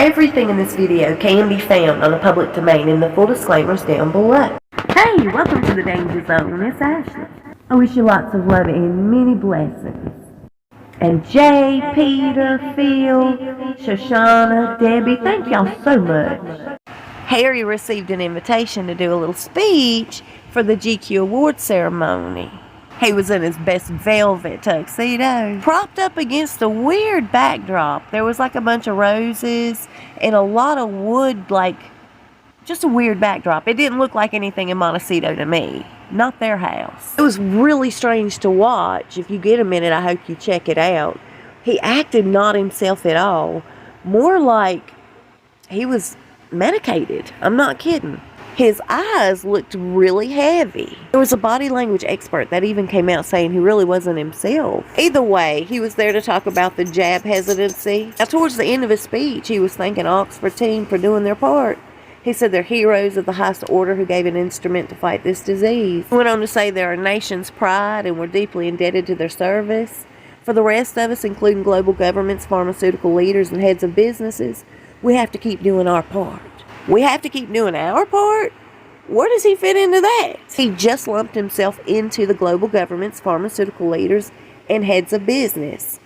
Everything in this video can be found on the public domain in the full disclaimers down below. Hey, welcome to the Danger Zone. It's Ashley. I wish you lots of love and many blessings. And Jay, Peter, Phil, Shoshana, Debbie, thank y'all so much. Harry received an invitation to do a little speech for the GQ award ceremony. He was in his best velvet tuxedo, propped up against a weird backdrop. There was like a bunch of roses and a lot of wood, like just a weird backdrop. It didn't look like anything in Montecito to me. Not their house. It was really strange to watch. If you get a minute, I hope you check it out. He acted not himself at all. More like he was medicated. I'm not kidding. His eyes looked really heavy. There was a body language expert that even came out saying he really wasn't himself. Either way, he was there to talk about the jab hesitancy. Now, towards the end of his speech, he was thanking Oxford team for doing their part. He said they're heroes of the highest order who gave an instrument to fight this disease. He went on to say they're our nation's pride and we're deeply indebted to their service. For the rest of us, including global governments, pharmaceutical leaders, and heads of businesses, we have to keep doing our part. We have to keep doing our part? Where does he fit into that? He just lumped himself into the global governments, pharmaceutical leaders, and heads of business.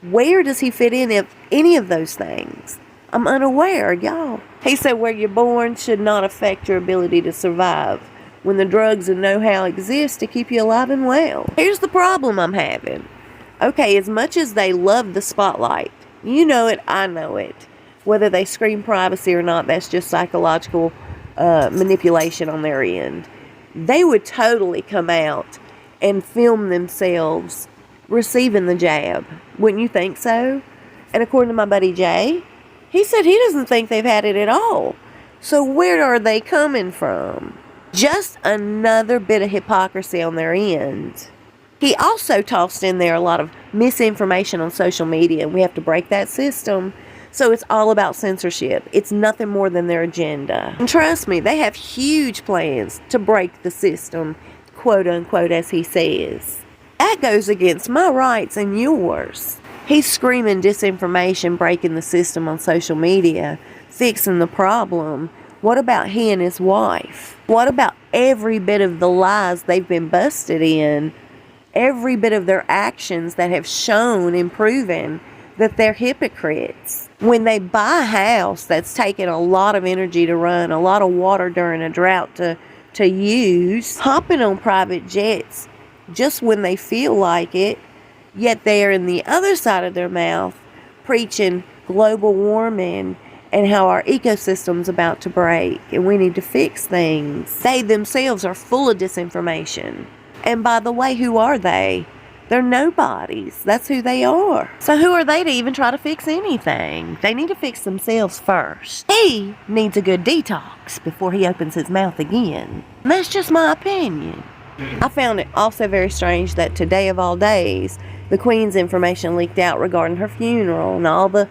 Where does he fit in if any of those things? I'm unaware, y'all. He said where you're born should not affect your ability to survive when the drugs and know-how exist to keep you alive and well. Here's the problem I'm having. Okay, as much as they love the spotlight, you know it, I know it. Whether they scream privacy or not, that's just psychological manipulation on their end. They would totally come out and film themselves receiving the jab. Wouldn't you think so? And according to my buddy Jay, he said he doesn't think they've had it at all. So where are they coming from? Just another bit of hypocrisy on their end. He also tossed in there a lot of misinformation on social media, and we have to break that system. So it's all about censorship. It's nothing more than their agenda. And trust me, they have huge plans to break the system, quote unquote, as he says. That goes against my rights and yours. He's screaming disinformation, breaking the system on social media, fixing the problem. What about he and his wife? What about every bit of the lies they've been busted in? Every bit of their actions that have shown and proven that they're hypocrites. When they buy a house that's taken a lot of energy to run, a lot of water during a drought to use, hopping on private jets just when they feel like it, yet they're in the other side of their mouth preaching global warming and how our ecosystem's about to break and we need to fix things. They themselves are full of disinformation. And by the way, who are they? They're nobodies. That's who they are. So who are they to even try to fix anything? They need to fix themselves first. He needs a good detox before he opens his mouth again. And that's just my opinion. I found it also very strange that today of all days, the Queen's information leaked out regarding her funeral and all the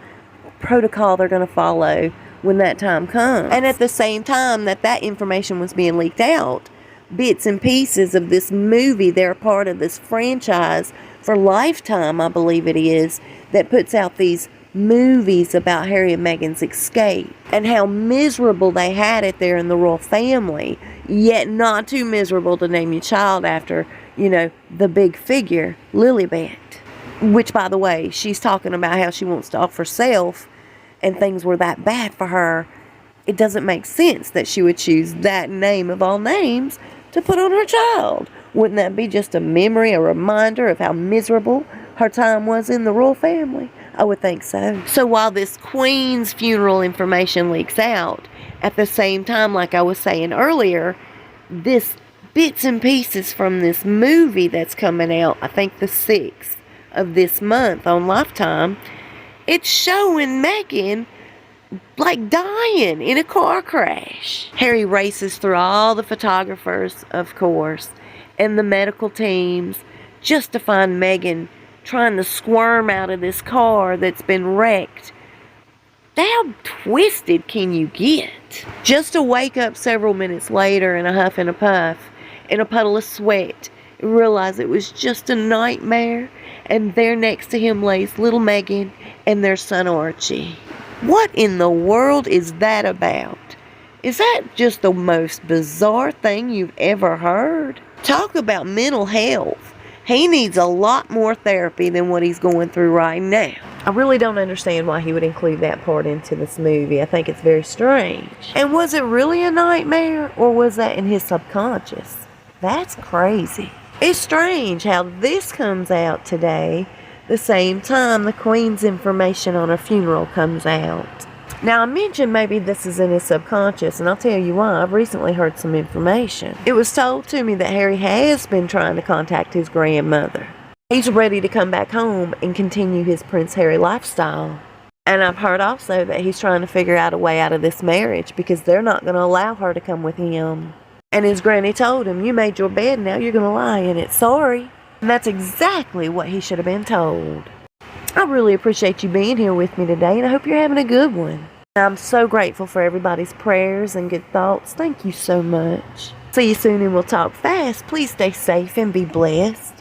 protocol they're going to follow when that time comes. And at the same time that information was being leaked out, bits and pieces of this movie, they're part of this franchise for Lifetime, I believe it is, that puts out these movies about Harry and Meghan's escape and how miserable they had it there in the royal family, yet not too miserable to name your child after, you know, the big figure, Lilibet. Which, by the way, she's talking about how she wants to off herself and things were that bad for her. It doesn't make sense that she would choose that name of all names to put on her child. Wouldn't that be just a memory, a reminder of how miserable her time was in the royal family? I would think so. So while this Queen's funeral information leaks out, at the same time, like I was saying earlier, this bits and pieces from this movie that's coming out, I think the 6th of this month on Lifetime, it's showing Meghan like dying in a car crash. Harry races through all the photographers, of course, and the medical teams just to find Meghan trying to squirm out of this car that's been wrecked. How twisted can you get? Just to wake up several minutes later in a huff and a puff, in a puddle of sweat, and realize it was just a nightmare, and there next to him lays little Meghan and their son Archie. What in the world is that about? Is that just the most bizarre thing you've ever heard? Talk about mental health. He needs a lot more therapy than what he's going through right now. I really don't understand why he would include that part into this movie. I think it's very strange. And was it really a nightmare, or was that in his subconscious? That's crazy. It's strange how this comes out today, the same time the Queen's information on her funeral comes out. Now, I mentioned maybe this is in his subconscious, and I'll tell you why. I've recently heard some information. It was told to me that Harry has been trying to contact his grandmother. He's ready to come back home and continue his Prince Harry lifestyle. And I've heard also that he's trying to figure out a way out of this marriage because they're not going to allow her to come with him. And his granny told him, "You made your bed, now you're going to lie in it. Sorry." And that's exactly what he should have been told. I really appreciate you being here with me today, and I hope you're having a good one. I'm so grateful for everybody's prayers and good thoughts. Thank you so much. See you soon, and we'll talk fast. Please stay safe and be blessed.